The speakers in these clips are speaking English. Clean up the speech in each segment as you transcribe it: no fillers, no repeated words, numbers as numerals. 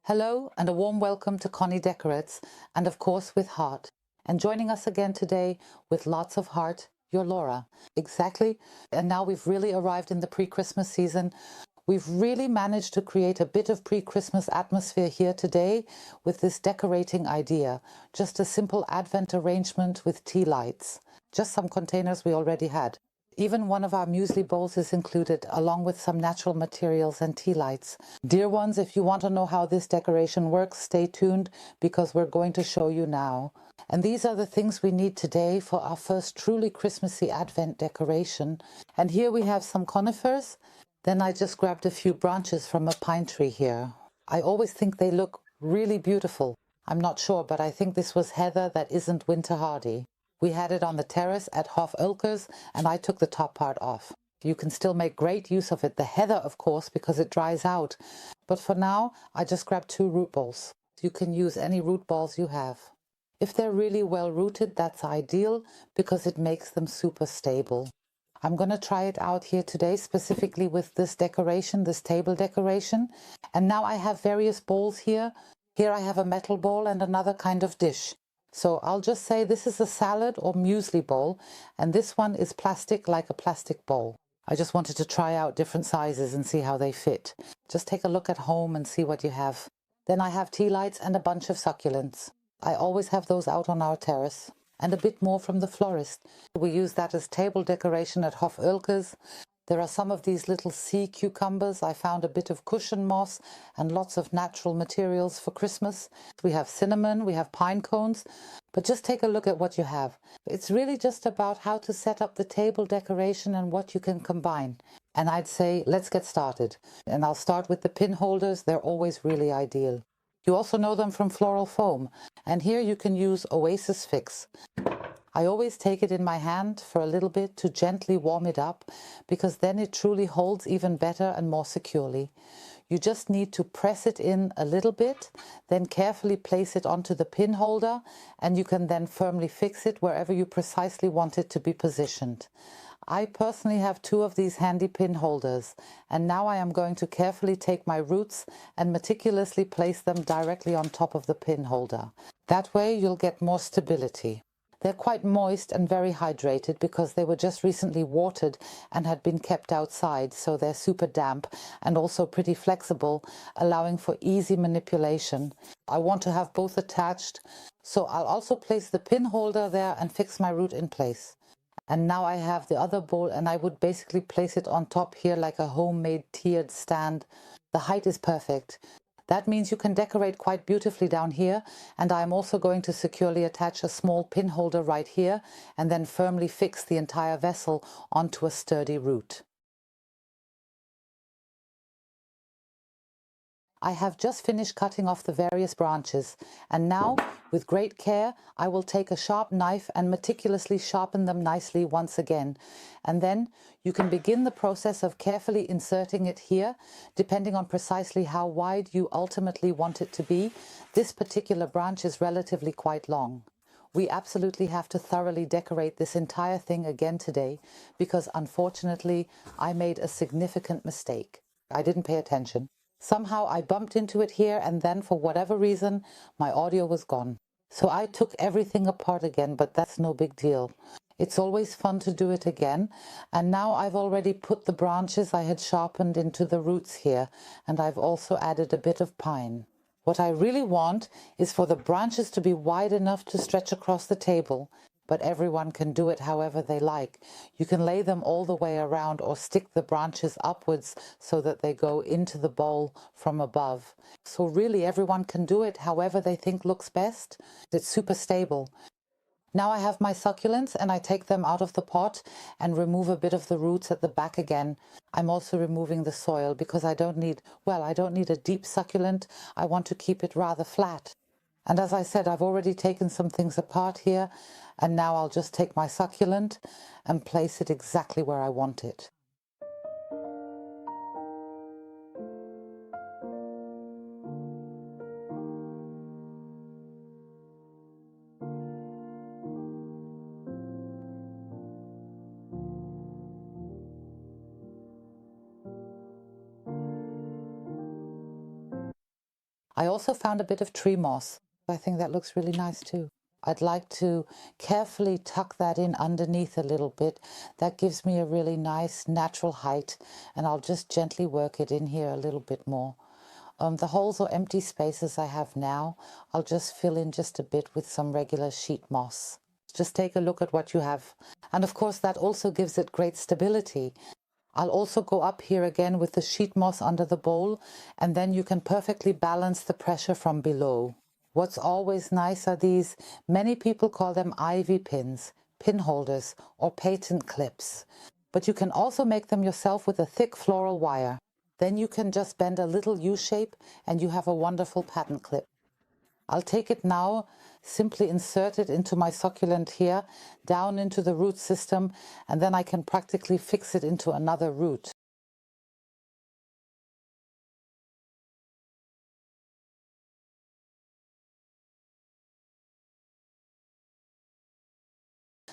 Hello and a warm welcome to Conny Decorates, and of course with heart. And joining us again today with lots of heart, your Laura. Exactly. And now we've really arrived in the pre-Christmas season. We've really managed to create a bit of pre-Christmas atmosphere here today with this decorating idea. Just a simple Advent arrangement with tea lights. Just some containers we already had. Even one of our muesli bowls is included, along with some natural materials and tea lights. Dear ones, if you want to know how this decoration works, stay tuned because we're going to show you now. And these are the things we need today for our first truly Christmassy Advent decoration. And here we have some conifers. Then I just grabbed a few branches from a pine tree here. I always think they look really beautiful. I'm not sure, but I think this was heather that isn't winter hardy. We had it on the terrace at Hof Ulkers, and I took the top part off. You can still make great use of it, the heather of course, because it dries out. But for now, I just grabbed 2 root balls. You can use any root balls you have. If they're really well rooted, that's ideal because it makes them super stable. I'm going to try it out here today, specifically with this decoration, this table decoration. And now I have various bowls here. Here I have a metal bowl and another kind of dish. So I'll just say this is a salad or muesli bowl, and this one is plastic, like a plastic bowl. I just wanted to try out different sizes and see how they fit. Just take a look at home and see what you have. Then I have tea lights and a bunch of succulents. I always have those out on our terrace. And a bit more from the florist. We use that as table decoration at Hof Ulkers. There are some of these little sea cucumbers. I found a bit of cushion moss and lots of natural materials for Christmas. We have cinnamon, we have pine cones, but just take a look at what you have. It's really just about how to set up the table decoration and what you can combine. And I'd say, let's get started. And I'll start with the pin holders. They're always really ideal. You also know them from Floral Foam. And here you can use Oasis Fix. I always take it in my hand for a little bit to gently warm it up, because then it truly holds even better and more securely. You just need to press it in a little bit, then carefully place it onto the pin holder, and you can then firmly fix it wherever you precisely want it to be positioned. I personally have 2 of these handy pin holders, and now I am going to carefully take my roots and meticulously place them directly on top of the pin holder. That way you'll get more stability. They're quite moist and very hydrated because they were just recently watered and had been kept outside, so they're super damp and also pretty flexible, allowing for easy manipulation. I want to have both attached, so I'll also place the pin holder there and fix my root in place. And now I have the other bowl, and I would basically place it on top here like a homemade tiered stand. The height is perfect. That means you can decorate quite beautifully down here, and I'm also going to securely attach a small pin holder right here and then firmly fix the entire vessel onto a sturdy root. I have just finished cutting off the various branches, and now, with great care, I will take a sharp knife and meticulously sharpen them nicely once again. And then you can begin the process of carefully inserting it here, depending on precisely how wide you ultimately want it to be. This particular branch is relatively quite long. We absolutely have to thoroughly decorate this entire thing again today, because unfortunately I made a significant mistake. I didn't pay attention. Somehow I bumped into it here, and then for whatever reason my audio was gone. So I took everything apart again, but that's no big deal. It's always fun to do it again. And now I've already put the branches I had sharpened into the roots here, and I've also added a bit of pine. What I really want is for the branches to be wide enough to stretch across the table, but everyone can do it however they like. You can lay them all the way around or stick the branches upwards so that they go into the bowl from above. So really everyone can do it however they think looks best. It's super stable. Now I have my succulents, and I take them out of the pot and remove a bit of the roots at the back again. I'm also removing the soil because I don't need a deep succulent. I want to keep it rather flat. And as I said, I've already taken some things apart here, and now I'll just take my succulent and place it exactly where I want it. I also found a bit of tree moss. I think that looks really nice too. I'd like to carefully tuck that in underneath a little bit. That gives me a really nice natural height, and I'll just gently work it in here a little bit more. The holes or empty spaces I have now, I'll just fill in just a bit with some regular sheet moss. Just take a look at what you have. And of course that also gives it great stability. I'll also go up here again with the sheet moss under the bowl, and then you can perfectly balance the pressure from below. What's always nice are these, many people call them ivy pins, pin holders, or patent clips. But you can also make them yourself with a thick floral wire. Then you can just bend a little U shape and you have a wonderful patent clip. I'll take it now, simply insert it into my succulent here, down into the root system, and then I can practically fix it into another root.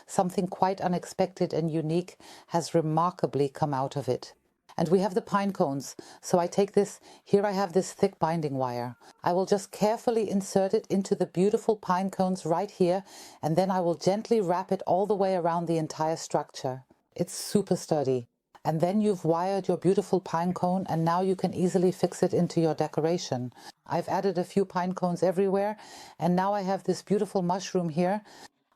Something quite unexpected and unique has remarkably come out of it. And we have the pine cones. So I take this, here I have this thick binding wire. I will just carefully insert it into the beautiful pine cones right here, and then I will gently wrap it all the way around the entire structure. It's super sturdy. And then you've wired your beautiful pine cone, and now you can easily fix it into your decoration. I've added a few pine cones everywhere, and now I have this beautiful mushroom here.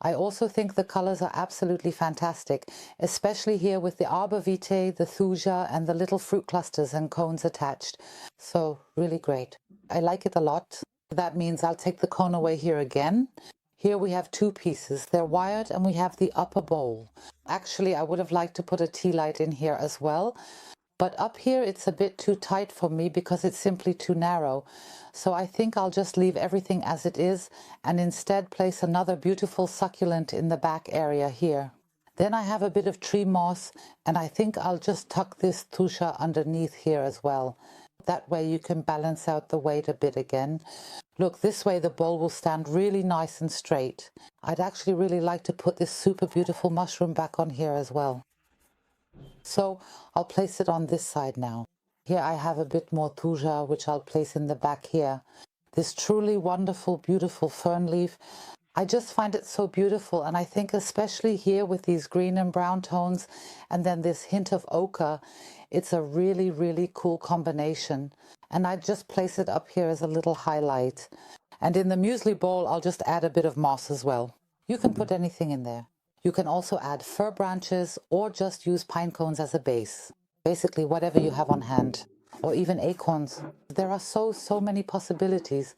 I also think the colors are absolutely fantastic, especially here with the arbor vitae, the thuja, and the little fruit clusters and cones attached. So really great. I like it a lot. That means I'll take the cone away here again. Here we have two pieces. They're wired and we have the upper bowl. Actually, I would have liked to put a tea light in here as well. But up here it's a bit too tight for me because it's simply too narrow. So I think I'll just leave everything as it is and instead place another beautiful succulent in the back area here. Then I have a bit of tree moss, and I think I'll just tuck this thuja underneath here as well. That way you can balance out the weight a bit again. Look, this way the bowl will stand really nice and straight. I'd actually really like to put this super beautiful mushroom back on here as well. So I'll place it on this side now. Here I have a bit more thuja, which I'll place in the back here. This truly wonderful, beautiful fern leaf. I just find it so beautiful, and I think especially here with these green and brown tones and then this hint of ochre, it's a really, really cool combination. And I just place it up here as a little highlight. And in the muesli bowl, I'll just add a bit of moss as well. You can put anything in there. You can also add fir branches or just use pine cones as a base. Basically whatever you have on hand, or even acorns. There are so many possibilities.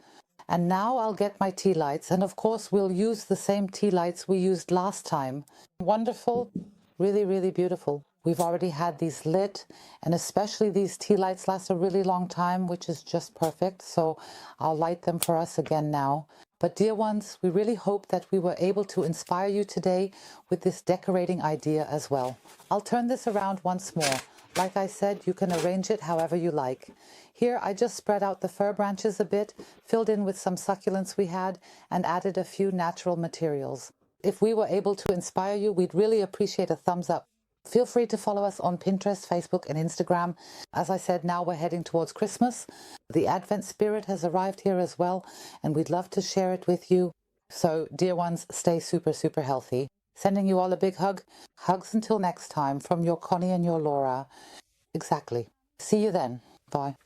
And now I'll get my tea lights, and of course we'll use the same tea lights we used last time. Wonderful, really, really beautiful. We've already had these lit, and especially these tea lights last a really long time, which is just perfect. So I'll light them for us again now. But dear ones, we really hope that we were able to inspire you today with this decorating idea as well. I'll turn this around once more. Like I said, you can arrange it however you like. Here I just spread out the fir branches a bit, filled in with some succulents we had, and added a few natural materials. If we were able to inspire you, we'd really appreciate a thumbs up. Feel free to follow us on Pinterest, Facebook and Instagram. As I said, now we're heading towards Christmas. The Advent spirit has arrived here as well, and we'd love to share it with you. So, dear ones, stay super, super healthy. Sending you all a big hug. Hugs until next time from your Conny and your Laura. Exactly. See you then. Bye.